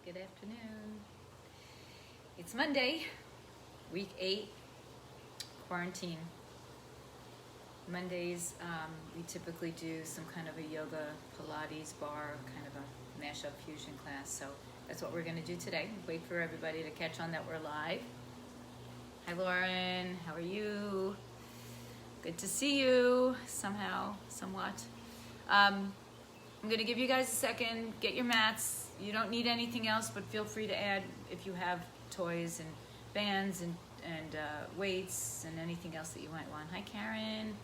Good afternoon. It's Monday, week 8, quarantine. Mondays, we typically do some kind of a yoga, Pilates, bar, kind of a mashup fusion class. So that's what we're going to do today. Wait for everybody to catch on that we're live. Hi, Lauren. How are you? Good to see you somehow, somewhat. I'm going to give you guys a second. Get your mats. You don't need anything else, but feel free to add if you have toys and bands and weights and anything else that you might want. Hi, Karen.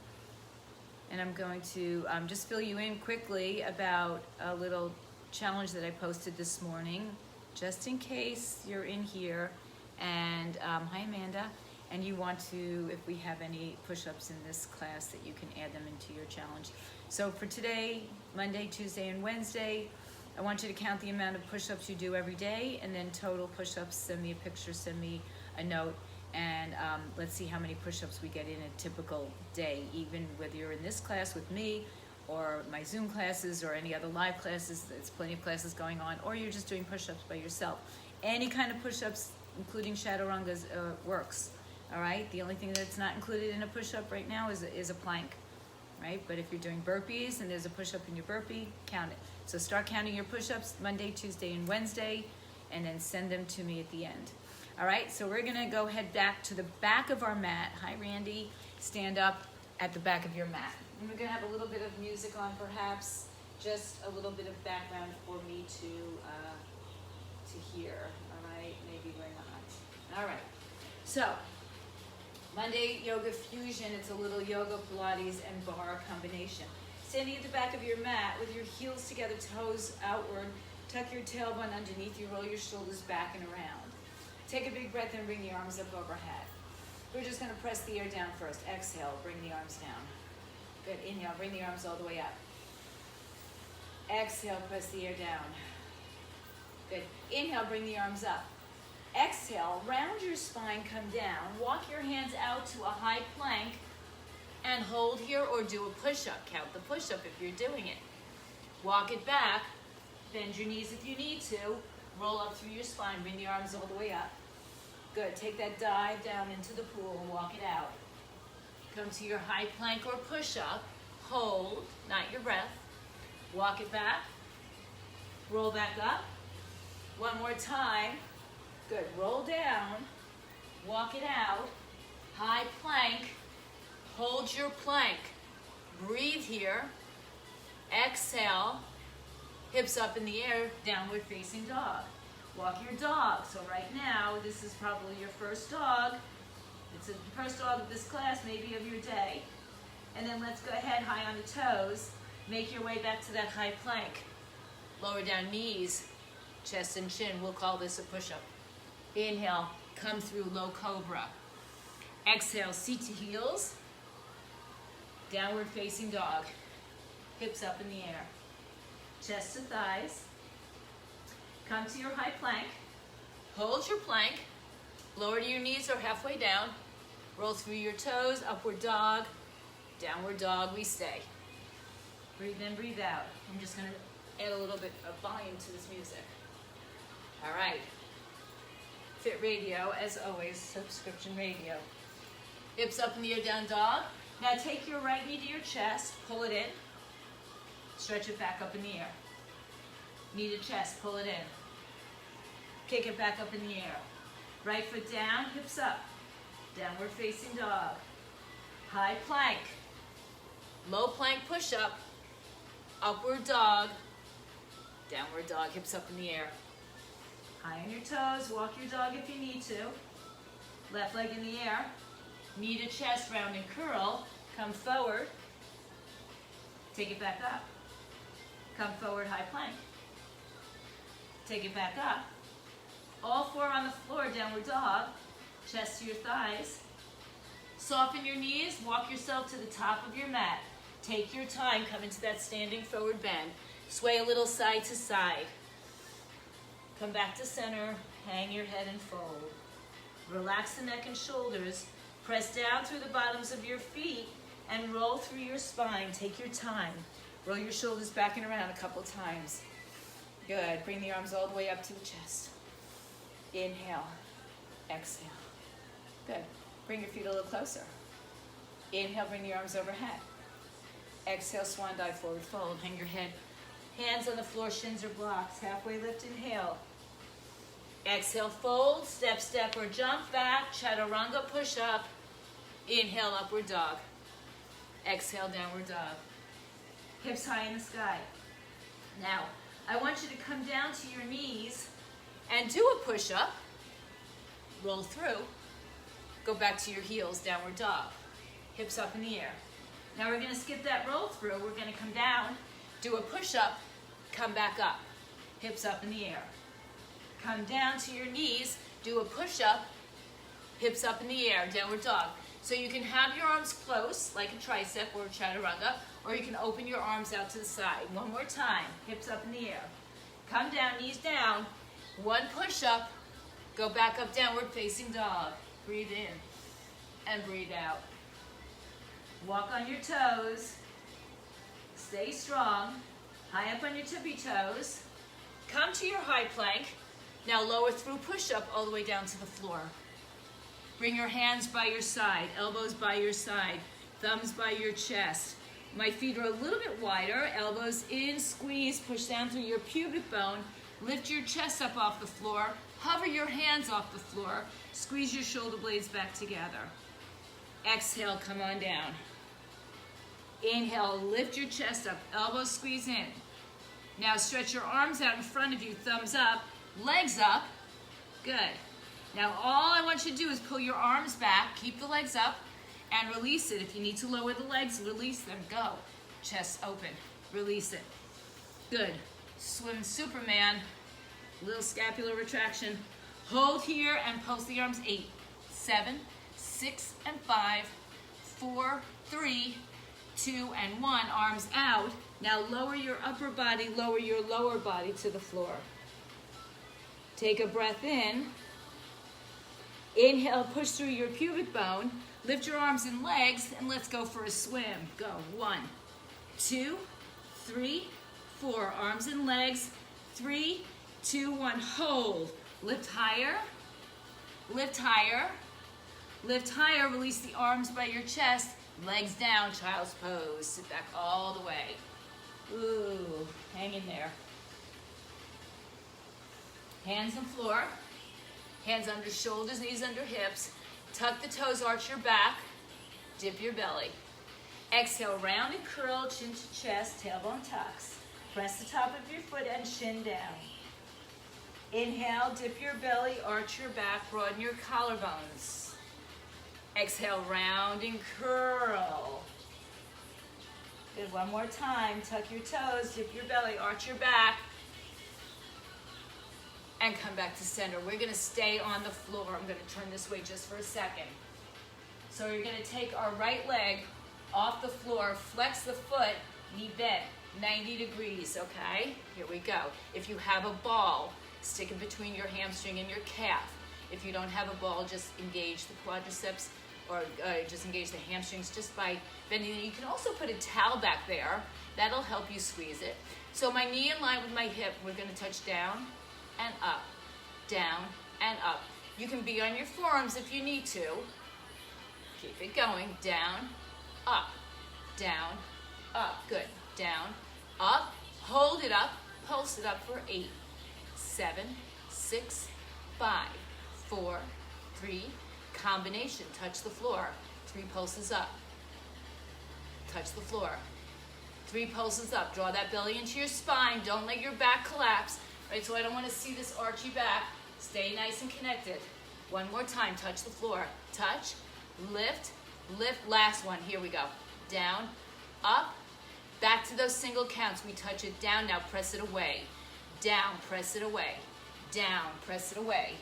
And I'm going to just fill you in quickly about a little challenge that I posted this morning, just in case you're in here. And hi, Amanda. And you want to, if we have any push-ups in this class, that you can add them into your challenge. So for today, Monday, Tuesday, and Wednesday, I want you to count the amount of push-ups you do every day, and then total push-ups. Send me a picture, send me a note, and let's see how many push-ups we get in a typical day, even whether you're in this class with me or my Zoom classes or any other live classes. There's plenty of classes going on, or you're just doing push-ups by yourself. Any kind of push-ups, including chaturangas, works. All right. The only thing that's not included in a push-up right now is a plank, right? But if you're doing burpees and there's a push-up in your burpee, count it. So start counting your push-ups Monday, Tuesday, and Wednesday, and then send them to me at the end. All right. So we're gonna go head back to the back of our mat. Hi, Randy. Stand up at the back of your mat. And we're gonna have a little bit of music on, perhaps, just a little bit of background for me to hear. All right. Maybe we're not. All right. So. Monday Yoga Fusion, it's a little yoga, Pilates, and bar combination. Standing at the back of your mat with your heels together, toes outward, tuck your tailbone underneath you, roll your shoulders back and around. Take a big breath and bring the arms up overhead. We're just gonna press the air down first. Exhale, bring the arms down. Good, inhale, bring the arms all the way up. Exhale, press the air down. Good, inhale, bring the arms up. Exhale, round your spine, come down. Walk your hands out to a high plank and hold here or do a push-up. Count the push-up if you're doing it. Walk it back. Bend your knees if you need to. Roll up through your spine. Bring the arms all the way up. Good. Take that dive down into the pool and walk it out. Come to your high plank or push-up. Hold, not your breath. Walk it back. Roll back up. One more time. Good. Roll down, walk it out, high plank, hold your plank, breathe here, exhale, hips up in the air, downward facing dog. Walk your dog. So right now, this is probably your first dog. It's the first dog of this class, maybe of your day. And then let's go ahead, high on the toes, make your way back to that high plank. Lower down knees, chest and chin. We'll call this a push-up. Inhale, come through low cobra. Exhale, seat to heels. Downward facing dog. Hips up in the air. Chest to thighs. Come to your high plank. Hold your plank. Lower your knees or halfway down. Roll through your toes, upward dog. Downward dog, we stay. Breathe in, breathe out. I'm just gonna add a little bit of volume to this music. All right. Fit Radio, as always, subscription radio. Hips up in the air, down dog. Now take your right knee to your chest, pull it in. Stretch it back up in the air. Knee to chest, pull it in. Kick it back up in the air. Right foot down, hips up. Downward facing dog. High plank. Low plank push-up. Upward dog. Downward dog, hips up in the air. High on your toes, walk your dog if you need to. Left leg in the air. Knee to chest, round and curl. Come forward. Take it back up. Come forward, high plank. Take it back up. All four on the floor, downward dog. Chest to your thighs. Soften your knees, walk yourself to the top of your mat. Take your time, come into that standing forward bend. Sway a little side to side. Come back to center, hang your head and fold. Relax the neck and shoulders. Press down through the bottoms of your feet and roll through your spine. Take your time. Roll your shoulders back and around a couple times. Good. Bring the arms all the way up to the chest. Inhale. Exhale. Good. Bring your feet a little closer. Inhale, bring the arms overhead. Exhale, swan dive, forward fold. Hang your head. Hands on the floor, shins are blocked. Halfway lift, inhale. Exhale, fold, step, step, or jump back. Chaturanga, push up. Inhale, upward dog. Exhale, downward dog. Hips high in the sky. Now, I want you to come down to your knees and do a push-up. Roll through. Go back to your heels, downward dog. Hips up in the air. Now we're going to skip that roll through. We're going to come down, do a push-up, come back up. Hips up in the air. Come down to your knees, do a push-up, hips up in the air, downward dog. So you can have your arms close, like a tricep or a chaturanga, or you can open your arms out to the side. One more time, hips up in the air. Come down, knees down. One push-up, go back up, downward facing dog. Breathe in and breathe out. Walk on your toes. Stay strong. High up on your tippy toes. Come to your high plank. Now lower through push-up all the way down to the floor. Bring your hands by your side, elbows by your side, thumbs by your chest. My feet are a little bit wider, elbows in, squeeze, push down through your pubic bone. Lift your chest up off the floor. Hover your hands off the floor. Squeeze your shoulder blades back together. Exhale, come on down. Inhale, lift your chest up, elbows squeeze in. Now stretch your arms out in front of you, thumbs up, legs up. Good. Now all I want you to do is pull your arms back, keep the legs up, and release it. If you need to lower the legs, release them. Go. Chest open. Release it. Good. Swim Superman. Little scapular retraction. Hold here and pulse the arms. 8, 7, 6, and 5, 4, 3, 2, and 1. Arms out. Now lower your upper body, lower your lower body to the floor. Take a breath in. Inhale, push through your pubic bone. Lift your arms and legs, and let's go for a swim. Go. 1, 2, 3, 4. Arms and legs. 3, 2, 1. Hold. Lift higher. Lift higher. Lift higher. Release the arms by your chest. Legs down, child's pose. Sit back all the way. Ooh, hang in there. Hands on floor. Hands under shoulders, knees under hips. Tuck the toes, arch your back. Dip your belly. Exhale, round and curl, chin to chest, tailbone tucks. Press the top of your foot and shin down. Inhale, dip your belly, arch your back, broaden your collarbones. Exhale, round and curl. Good, one more time. Tuck your toes, dip your belly, arch your back. And come back to center. We're gonna stay on the floor. I'm gonna turn this way just for a second. So you're gonna take our right leg off the floor, flex the foot, knee bent, 90 degrees, okay? Here we go. If you have a ball, stick it between your hamstring and your calf. If you don't have a ball, just engage the quadriceps or just engage the hamstrings just by bending it. You can also put a towel back there. That'll help you squeeze it. So my knee in line with my hip, we're gonna touch down and up, down and up. You can be on your forearms if you need to. Keep it going, down, up, down, up. Good, down, up, hold it up, pulse it up for 8, 7, 6, 5, 4, 3, combination, touch the floor, 3 pulses up, touch the floor, 3 pulses up, draw that belly into your spine, don't let your back collapse, right, so I don't want to see this archy back, stay nice and connected. One more time, touch the floor, touch, lift, lift, last one, here we go, down, up, back to those single counts, we touch it down, now press it away, down, press it away, down, press it away,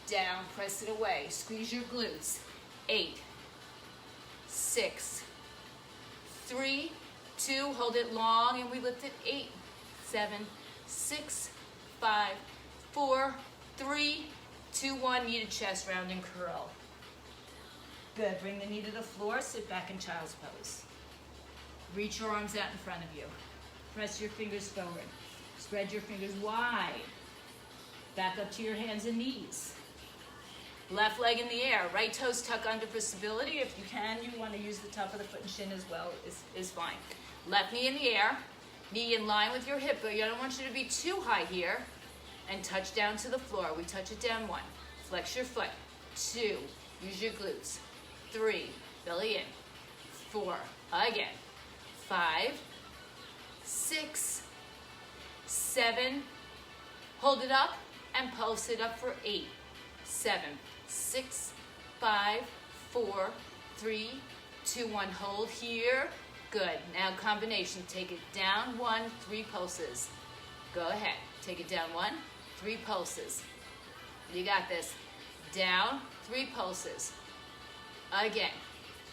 down, press it away, squeeze your glutes, 8, 6, 3, 2, hold it long, and we lift it, 8, 7, 6, 5, 4, 3, 2, 1, knee to chest, round and curl. Good, bring the knee to the floor, sit back in child's pose. Reach your arms out in front of you. Press your fingers forward. Spread your fingers wide. Back up to your hands and knees. Left leg in the air. Right toes tuck under for stability. If you can, you want to use the top of the foot and shin as well, is fine. Left knee in the air. Knee in line with your hip, but I don't want you to be too high here. And touch down to the floor. We touch it down. 1. Flex your foot. 2. Use your glutes. 3. Belly in. 4. Again. 5. 6. 7. Hold it up and pulse it up for 8. 7. 6. 5. 4. 3. 2. 1. Hold here. Good. Now combination. Take it down. 1. 3 pulses. Go ahead. Take it down. 1. 3 pulses. You got this. Down. 3 pulses. Again.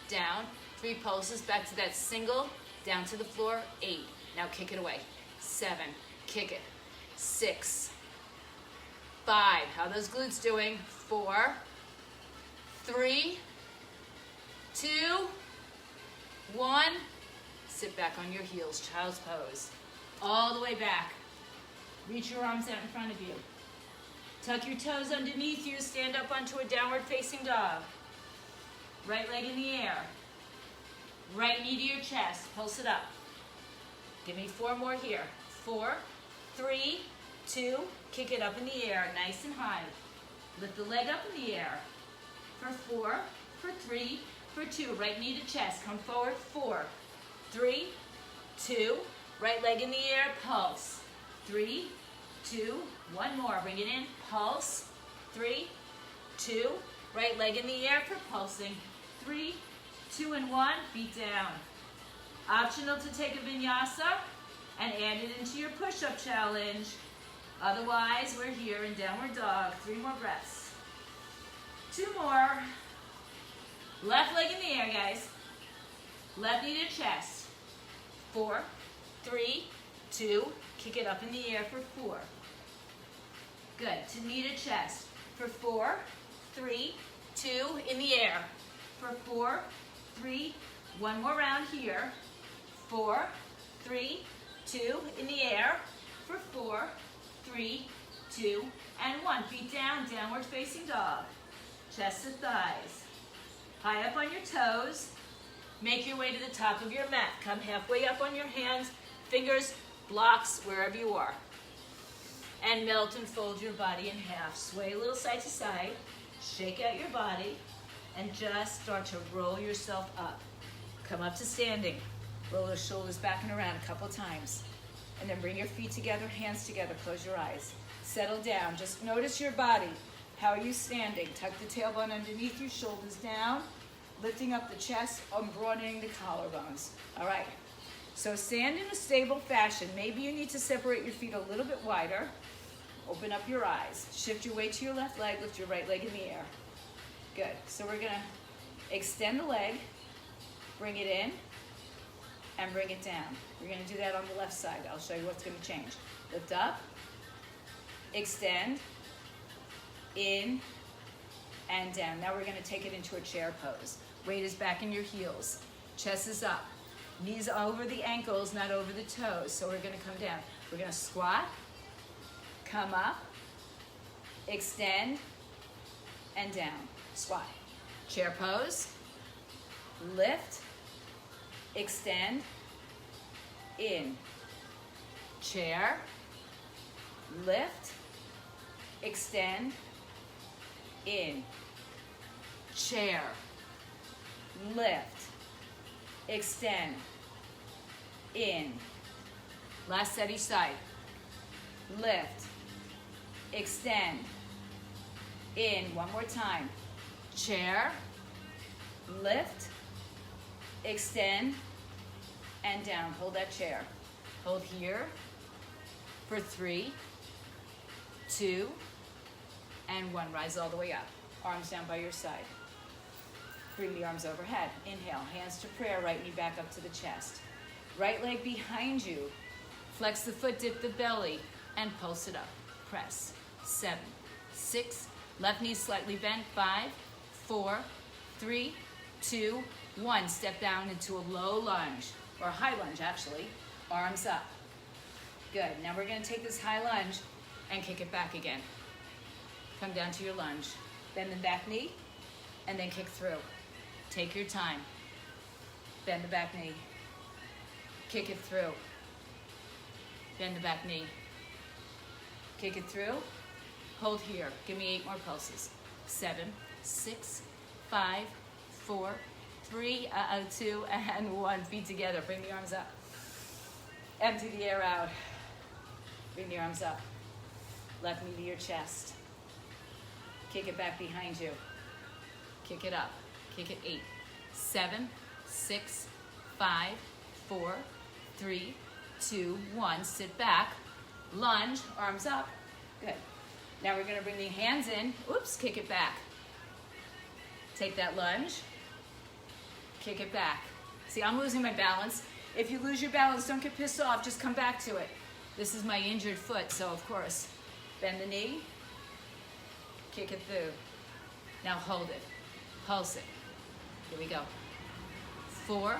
Down. 3 pulses. Back to that single. Down to the floor. 8. Now kick it away. 7. Kick it. 6. 5. How are those glutes doing? 4. 3. 2. 1. Sit back on your heels. Child's pose. All the way back. Reach your arms out in front of you. Tuck your toes underneath you. Stand up onto a downward facing dog. Right leg in the air. Right knee to your chest. Pulse it up. Give me 4 more here. 4, 3, 2. Kick it up in the air. Nice and high. Lift the leg up in the air. For 4, for 3, for 2. Right knee to chest. Come forward. 4, 3, 2. Right leg in the air. Pulse. 3, 2. 1 more. Bring it in. Pulse. 3, 2. Right leg in the air for pulsing. 3, 2, and 1. Feet down. Optional to take a vinyasa and add it into your push-up challenge. Otherwise, we're here in downward dog. 3 more breaths. 2 more. Left leg in the air, guys. Left knee to chest. 4, 3, 2. Kick it up in the air for 4. Good. To knee to chest. For 4, 3, 2. In the air. For 4, 3. 1 more round here. 4, 3, 2. In the air. For 4, 3, 2, and 1. Feet down, downward facing dog. Chest to thighs. High up on your toes. Make your way to the top of your mat. Come halfway up on your hands, fingers, blocks, wherever you are. And melt and fold your body in half. Sway a little side to side. Shake out your body. And just start to roll yourself up. Come up to standing. Roll the shoulders back and around a couple times. And then bring your feet together, hands together. Close your eyes. Settle down. Just notice your body. How are you standing? Tuck the tailbone underneath you, shoulders down. Lifting up the chest and broadening the collarbones. All right. So stand in a stable fashion. Maybe you need to separate your feet a little bit wider. Open up your eyes. Shift your weight to your left leg. Lift your right leg in the air. Good. So we're going to extend the leg, bring it in, and bring it down. We're going to do that on the left side. I'll show you what's going to change. Lift up, extend, in, and down. Now we're going to take it into a chair pose. Weight is back in your heels. Chest is up. Knees over the ankles, not over the toes. So we're going to come down. We're going to squat, come up, extend, and down. Squat. Chair pose. Lift, extend, in. Chair, lift, extend, in. Chair, lift, extend, in. Last set each side. Lift, extend, in. One more time. Chair, lift, extend, and down. Hold that chair. Hold here for 3, 2, and 1. Rise all the way up. Arms down by your side. Bring the arms overhead. Inhale, hands to prayer, right knee back up to the chest. Right leg behind you. Flex the foot, dip the belly, and pulse it up. Press. 7, 6, left knee slightly bent. 5, 4, 3, 2, 1. Step down into a low lunge, or a high lunge actually. Arms up. Good. Now we're going to take this high lunge and kick it back again. Come down to your lunge. Bend the back knee and then kick through. Take your time. Bend the back knee. Kick it through. Bend the back knee. Kick it through. Hold here. Give me 8 more pulses. 7, 6, 5, 4, 3, 2, and 1. Feet together. Bring the arms up. Empty the air out. Bring the arms up. Left knee to your chest. Kick it back behind you. Kick it up. Kick it 8, 7, 6, 5, 4, 3, 2, 1. Sit back. Lunge. Arms up. Good. Now we're going to bring the hands in. Oops. Kick it back. Take that lunge. Kick it back. See, I'm losing my balance. If you lose your balance, don't get pissed off. Just come back to it. This is my injured foot, so of course, bend the knee. Kick it through. Now hold it. Pulse it. Here we go. 4,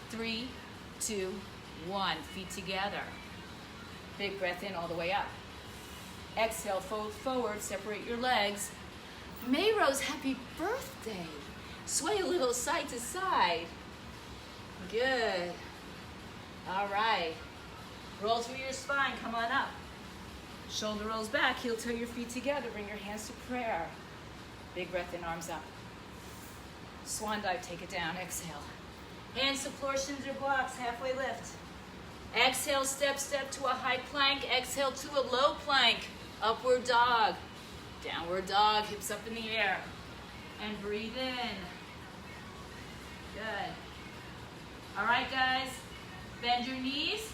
3, 2, 1. Feet together. Big breath in all the way up. Exhale, fold forward, separate your legs. Mayrose, happy birthday. Sway a little side to side. Good. All right. Roll through your spine, come on up. Shoulder rolls back, heel toe your feet together. Bring your hands to prayer. Big breath in, arms up. Swan dive, take it down, exhale. Hands to floor, shins or blocks, halfway lift. Exhale, step to a high plank. Exhale to a low plank. Upward dog. Downward dog, hips up in the air. And breathe in. Good. All right, guys. Bend your knees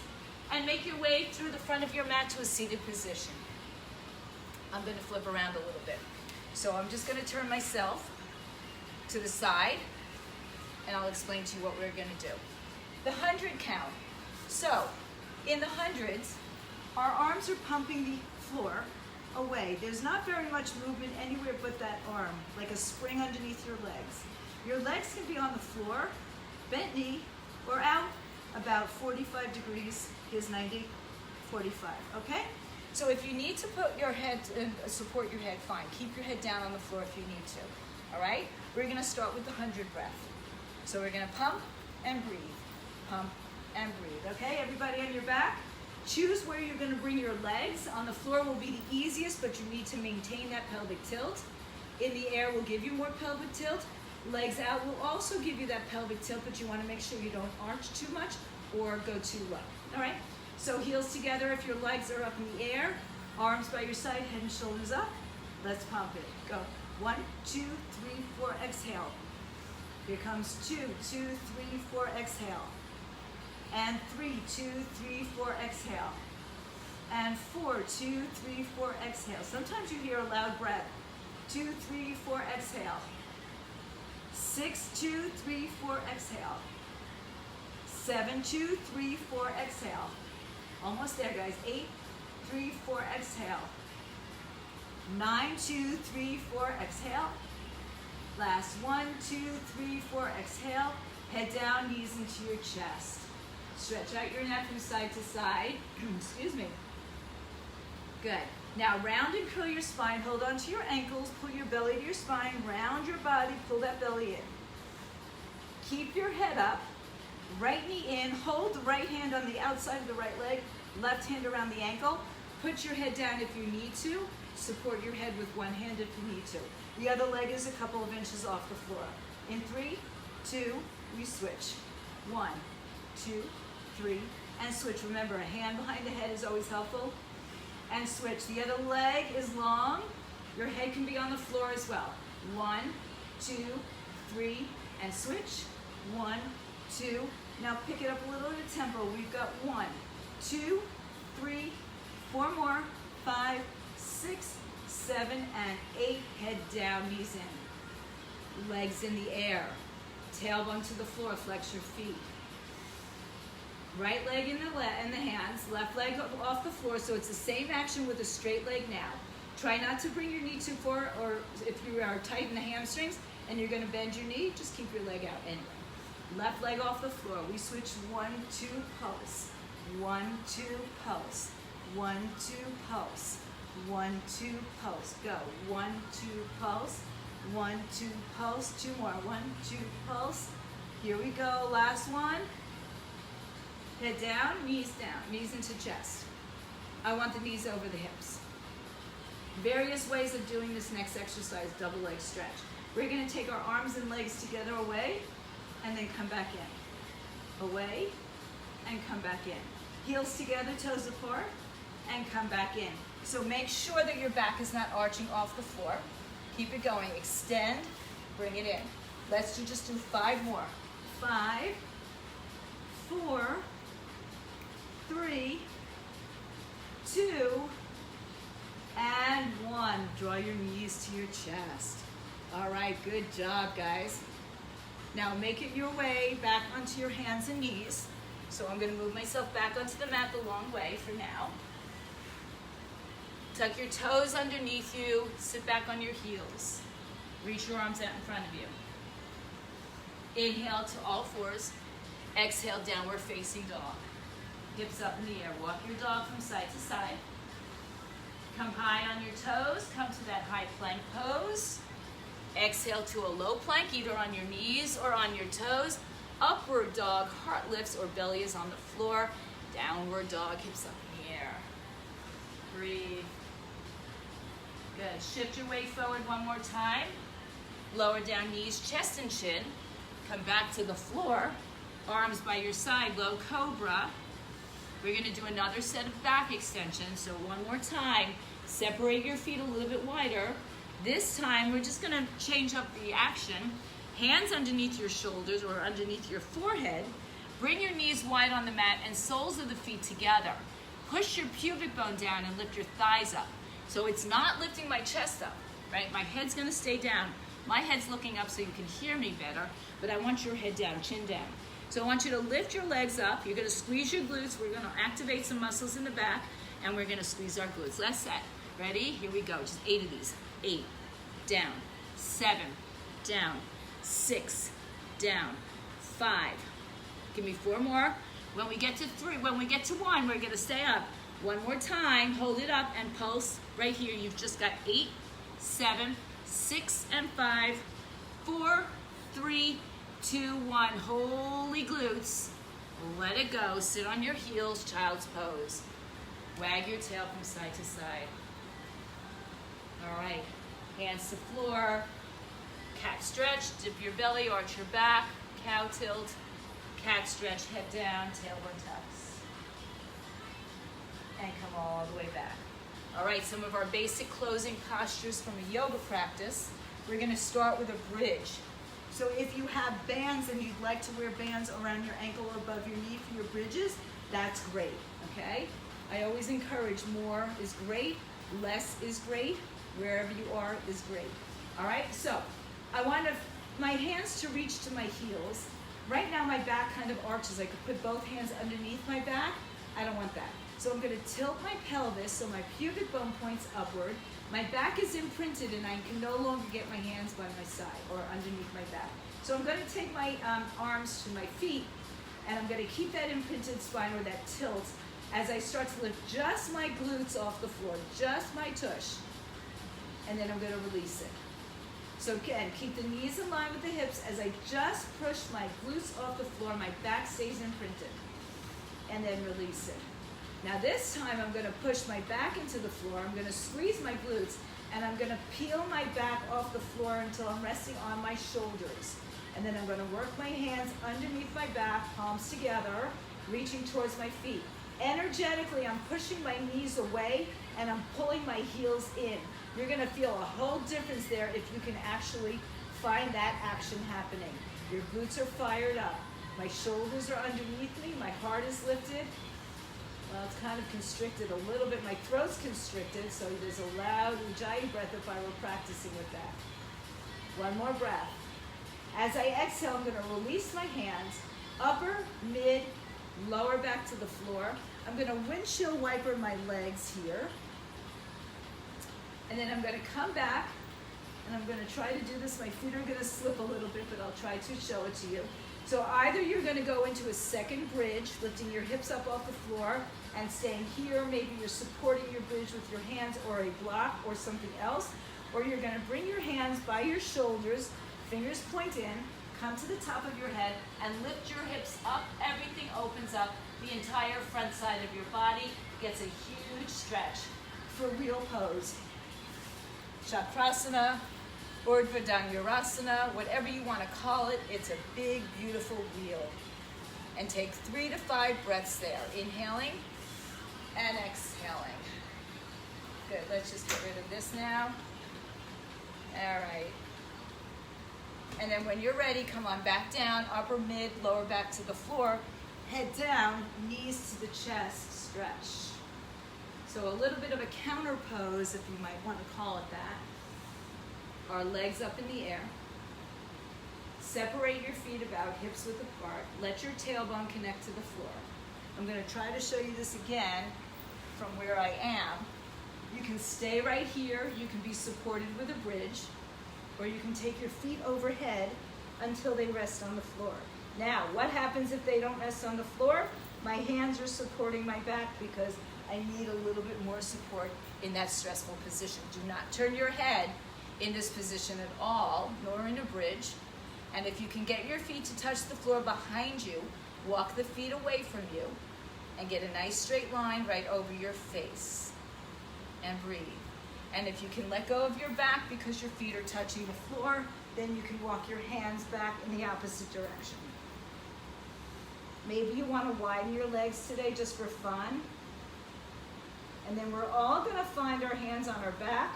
and make your way through the front of your mat to a seated position. I'm going to flip around a little bit. So I'm just going to turn myself to the side, and I'll explain to you what we're going to do. The 100 count. So, in the hundreds, our arms are pumping the floor away. There's not very much movement anywhere but that arm, like a spring underneath your legs. Your legs can be on the floor, bent knee, or out about 45 degrees. Here's 90, 45, okay? So if you need to put your head, support your head, fine. Keep your head down on the floor if you need to, all right? We're gonna start with the 100 breath. So we're gonna pump and breathe, pump and breathe, okay? Everybody on your back, choose where you're gonna bring your legs. On the floor will be the easiest, but you need to maintain that pelvic tilt. In the air will give you more pelvic tilt. Legs out will also give you that pelvic tilt, but you wanna make sure you don't arch too much or go too low, all right? So heels together if your legs are up in the air, arms by your side, head and shoulders up. Let's pump it, go. 1, 2, 3, 4, exhale. Here comes 2, 2, 3, 4, exhale. And 3, 2, 3, 4, exhale. And 4, 2, 3, 4, exhale. Sometimes you hear a loud breath. 2, 3, 4, exhale. 6, 2, 3, 4, exhale. 7, 2, 3, 4, exhale. Almost there, guys. 8, 3, 4, exhale. 9, 2, 3, 4, exhale. Last 1, 2, 3, 4, exhale. Head down, knees into your chest. Stretch out your neck from side to side. Excuse me. Good. Now round and curl your spine. Hold on to your ankles. Pull your belly to your spine. Round your body. Pull that belly in. Keep your head up. Right knee in. Hold the right hand on the outside of the right leg. Left hand around the ankle. Put your head down if you need to. Support your head with one hand if you need to. The other leg is a couple of inches off the floor. In 3, 2, we switch. 1, 2, 3, and switch. Remember, a hand behind the head is always helpful. And switch. The other leg is long. Your head can be on the floor as well. 1, 2, 3, and switch. 1, 2. Now pick it up a little at a tempo. We've got 1, 2, 3, 4 more, 5, 6, 7, and 8. Head down, knees in. Legs in the air. Tailbone to the floor, flex your feet. Right leg in the hands, left leg off the floor, so it's the same action with a straight leg now. Try not to bring your knee too far, or if you are tight in the hamstrings and you're gonna bend your knee, just keep your leg out anyway. Left leg off the floor. We switch 1, 2, pulse. 1, 2, pulse. 1, 2, pulse. 1, 2, pulse. Go. 1, 2, pulse. 1, 2, pulse. 2 more. 1, 2, pulse. Here we go. Last one. Head down, knees into chest. I want the knees over the hips. Various ways of doing this next exercise, double leg stretch. We're going to take our arms and legs together away and then come back in. Away and come back in. Heels together, toes apart, and come back in. So make sure that your back is not arching off the floor. Keep it going. Extend, bring it in. Let's just do 5 more. 5, 4, 3, 2, and 1. Draw your knees to your chest. All right, good job, guys. Now make it your way back onto your hands and knees. So I'm going to move myself back onto the mat the long way for now. Tuck your toes underneath you. Sit back on your heels. Reach your arms out in front of you. Inhale to all fours. Exhale, downward facing dog. Hips up in the air. Walk your dog from side to side. Come high on your toes. Come to that high plank pose. Exhale to a low plank, either on your knees or on your toes. Upward dog, heart lifts or belly is on the floor. Downward dog, hips up in the air. Breathe. Good. Shift your weight forward one more time. Lower down knees, chest and chin. Come back to the floor. Arms by your side, low cobra. We're going to do another set of back extensions. So one more time, separate your feet a little bit wider. This time, we're just going to change up the action. Hands underneath your shoulders or underneath your forehead. Bring your knees wide on the mat and soles of the feet together. Push your pubic bone down and lift your thighs up. So it's not lifting my chest up, right? My head's going to stay down. My head's looking up so you can hear me better, but I want your head down, chin down. So I want you to lift your legs up. You're going to squeeze your glutes. We're going to activate some muscles in the back, and we're going to squeeze our glutes. Last set. Ready? Here we go. Just 8 of these. 8, down, 7, down, 6, down, 5. Give me 4 more. When we get to 3, when we get to 1, we're going to stay up. One more time. Hold it up and pulse right here. You've just got 8, 7, 6, and 5, 4, 3, 2, 1. Holy glutes. Let it go. Sit on your heels, child's pose. Wag your tail from side to side. All right. Hands to floor. Cat stretch. Dip your belly, arch your back. Cow tilt. Cat stretch, head down, tailbone tucks. And come all the way back. All right, some of our basic closing postures from a yoga practice. We're going to start with a bridge. So if you have bands and you'd like to wear bands around your ankle or above your knee for your bridges, that's great, okay? I always encourage more is great, less is great, wherever you are is great. All right, so I want my hands to reach to my heels. Right now my back kind of arches. I could put both hands underneath my back. I don't want that. So I'm going to tilt my pelvis so my pubic bone points upward. My back is imprinted and I can no longer get my hands by my side or underneath my back. So I'm going to take my arms to my feet and I'm going to keep that imprinted spine or that tilt as I start to lift just my glutes off the floor, just my tush. And then I'm going to release it. So again, keep the knees in line with the hips as I just push my glutes off the floor, my back stays imprinted. And then release it. Now this time I'm going to push my back into the floor, I'm going to squeeze my glutes, and I'm going to peel my back off the floor until I'm resting on my shoulders. And then I'm going to work my hands underneath my back, palms together, reaching towards my feet. Energetically, I'm pushing my knees away and I'm pulling my heels in. You're going to feel a whole difference there if you can actually find that action happening. Your glutes are fired up. My shoulders are underneath me. My heart is lifted. Well, it's kind of constricted a little bit. My throat's constricted, so there's a loud Ujjayi breath if I were practicing with that. One more breath. As I exhale, I'm going to release my hands, upper, mid, lower back to the floor. I'm going to windshield wiper my legs here. And then I'm going to come back, and I'm going to try to do this. My feet are going to slip a little bit, but I'll try to show it to you. So either you're going to go into a second bridge, lifting your hips up off the floor and staying here. Maybe you're supporting your bridge with your hands or a block or something else. Or you're gonna bring your hands by your shoulders, fingers point in, come to the top of your head and lift your hips up. Everything opens up. The entire front side of your body gets a huge stretch for real pose. Chakrasana, Urdhva Dhanurasana, whatever you want to call it, it's a big, beautiful wheel. And take 3 to 5 breaths there. Inhaling and exhaling. Good, let's just get rid of this now. All right. And then when you're ready, come on back down, upper, mid, lower back to the floor. Head down, knees to the chest, stretch. So a little bit of a counter pose, if you might want to call it that. Our legs up in the air. Separate your feet about hips width apart. Let your tailbone connect to the floor. I'm going to try to show you this again from where I am. You can stay right here. You can be supported with a bridge, or you can take your feet overhead until they rest on the floor. Now, what happens if they don't rest on the floor? My hands are supporting my back because I need a little bit more support in that stressful position. Do not turn your head in this position at all, nor in a bridge. And if you can get your feet to touch the floor behind you, walk the feet away from you and get a nice straight line right over your face. And breathe. And if you can let go of your back because your feet are touching the floor, then you can walk your hands back in the opposite direction. Maybe you want to widen your legs today just for fun. And then we're all going to find our hands on our back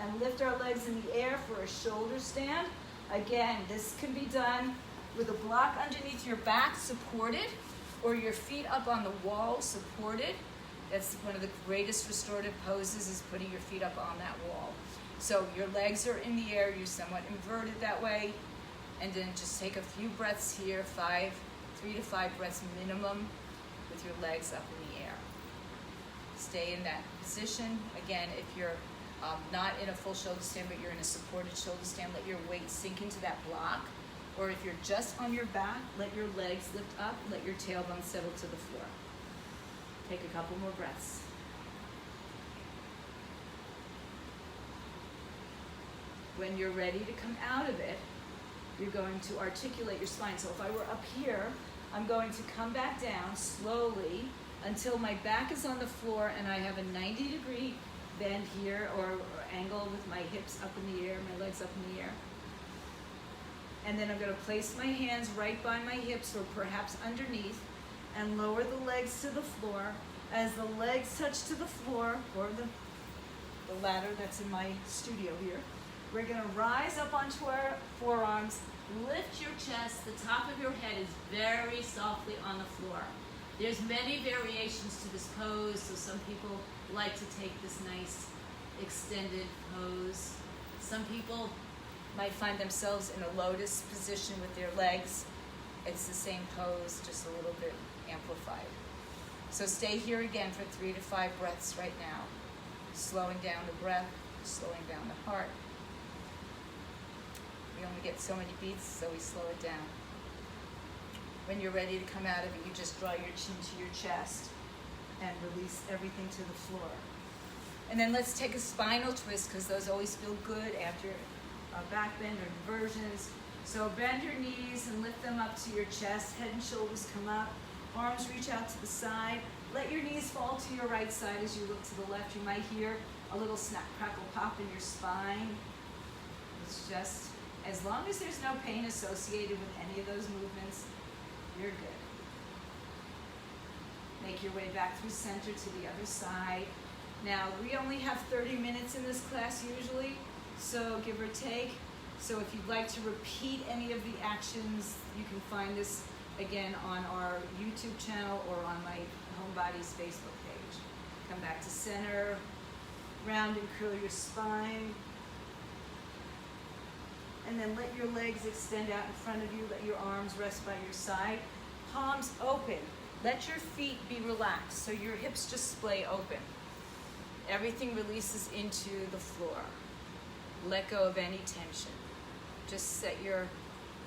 and lift our legs in the air for a shoulder stand. Again, this can be done with a block underneath your back supported, or your feet up on the wall supported. That's one of the greatest restorative poses, is putting your feet up on that wall. So your legs are in the air, you're somewhat inverted that way, and then just take a few breaths here, 3 to 5 breaths minimum with your legs up in the air. Stay in that position. Again, if you're not in a full shoulder stand, but you're in a supported shoulder stand, let your weight sink into that block. Or if you're just on your back, let your legs lift up, let your tailbone settle to the floor. Take a couple more breaths. When you're ready to come out of it, you're going to articulate your spine. So if I were up here, I'm going to come back down slowly until my back is on the floor and I have a 90-degree bend here, or angle with my hips up in the air, my legs up in the air. And then I'm going to place my hands right by my hips, or perhaps underneath, and lower the legs to the floor. As the legs touch to the floor, or the ladder that's in my studio here, we're going to rise up onto our forearms, lift your chest, the top of your head is very softly on the floor. There's many variations to this pose, so some people like to take this nice extended pose. Some people might find themselves in a lotus position with their legs. It's the same pose, just a little bit amplified. So stay here again for 3 to 5 breaths right now. Slowing down the breath, slowing down the heart. We only get so many beats, so we slow it down. When you're ready to come out of it, you just draw your chin to your chest and release everything to the floor. And then let's take a spinal twist, because those always feel good after a back bend or inversions. So bend your knees and lift them up to your chest. Head and shoulders come up. Arms reach out to the side. Let your knees fall to your right side as you look to the left. You might hear a little snap, crackle, pop in your spine. It's just, as long as there's no pain associated with any of those movements, you're good. Make your way back through center to the other side. Now, we only have 30 minutes in this class usually, so give or take. So if you'd like to repeat any of the actions, you can find this again on our YouTube channel or on my Homebodies Facebook page. Come back to center, round and curl your spine. And then let your legs extend out in front of you. Let your arms rest by your side. Palms open. Let your feet be relaxed, so your hips just splay open. Everything releases into the floor. Let go of any tension. Just set your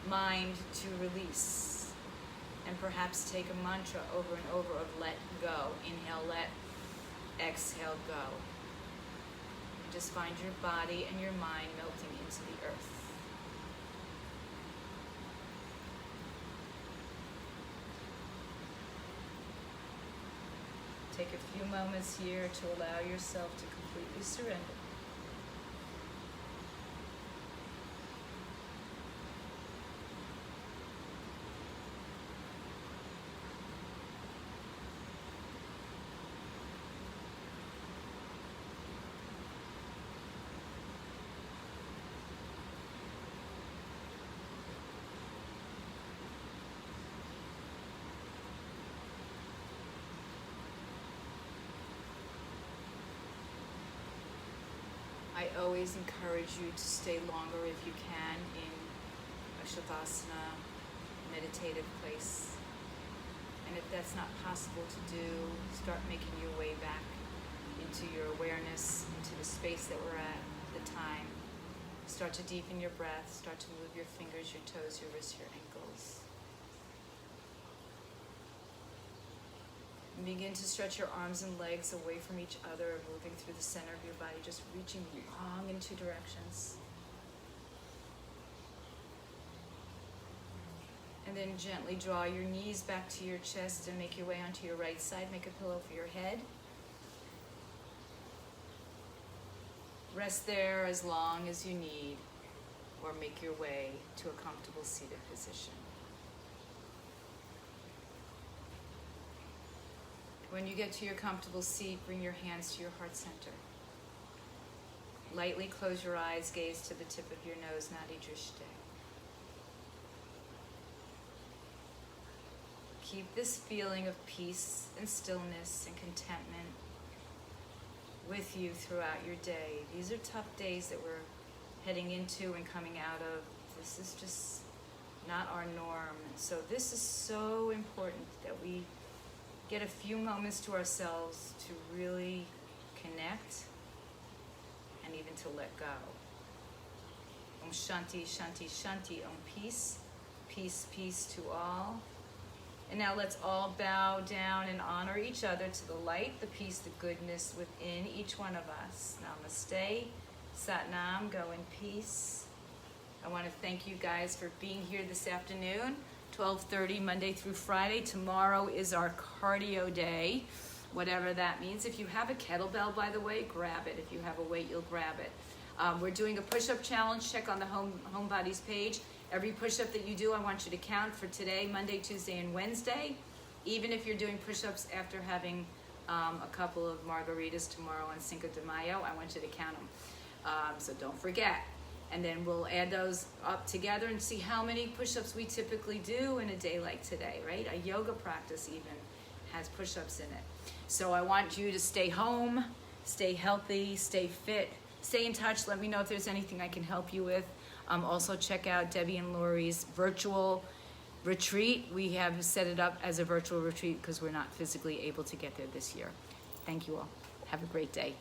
mind to release. And perhaps take a mantra over and over of let go. Inhale, let. Exhale, go. And just find your body and your mind melting into the earth. Take a few moments here to allow yourself to completely surrender. I always encourage you to stay longer if you can in a Shavasana meditative place. And if that's not possible to do, start making your way back into your awareness, into the space that we're at the time. Start to deepen your breath, start to move your fingers, your toes, your wrists, your ankles. And begin to stretch your arms and legs away from each other, moving through the center of your body, just reaching long in two directions. And then gently draw your knees back to your chest and make your way onto your right side. Make a pillow for your head. Rest there as long as you need, or make your way to a comfortable seated position. When you get to your comfortable seat, bring your hands to your heart center. Lightly close your eyes, gaze to the tip of your nose, Nadi Drishti. Keep this feeling of peace and stillness and contentment with you throughout your day. These are tough days that we're heading into and coming out of. This is just not our norm. So this is so important that we get a few moments to ourselves to really connect and even to let go. Om Shanti, Shanti, Shanti. Om peace, peace, peace to all. And now let's all bow down and honor each other to the light, the peace, the goodness within each one of us. Namaste, Satnam, go in peace. I want to thank you guys for being here this afternoon, 12:30 Monday through Friday. Tomorrow is our cardio day, whatever that means. If you have a kettlebell, by the way, grab it. If you have a weight, you'll grab it. We're doing a push-up challenge. Check on the Homebodies page. Every push-up that you do, I want you to count for today, Monday, Tuesday, and Wednesday. Even if you're doing push-ups after having a couple of margaritas tomorrow on Cinco de Mayo, I want you to count them. So don't forget. And then we'll add those up together and see how many push-ups we typically do in a day like today, right? A yoga practice even has push-ups in it. So I want you to stay home, stay healthy, stay fit, stay in touch. Let me know if there's anything I can help you with. Also check out Debbie and Lori's virtual retreat. We have set it up as a virtual retreat because we're not physically able to get there this year. Thank you all. Have a great day.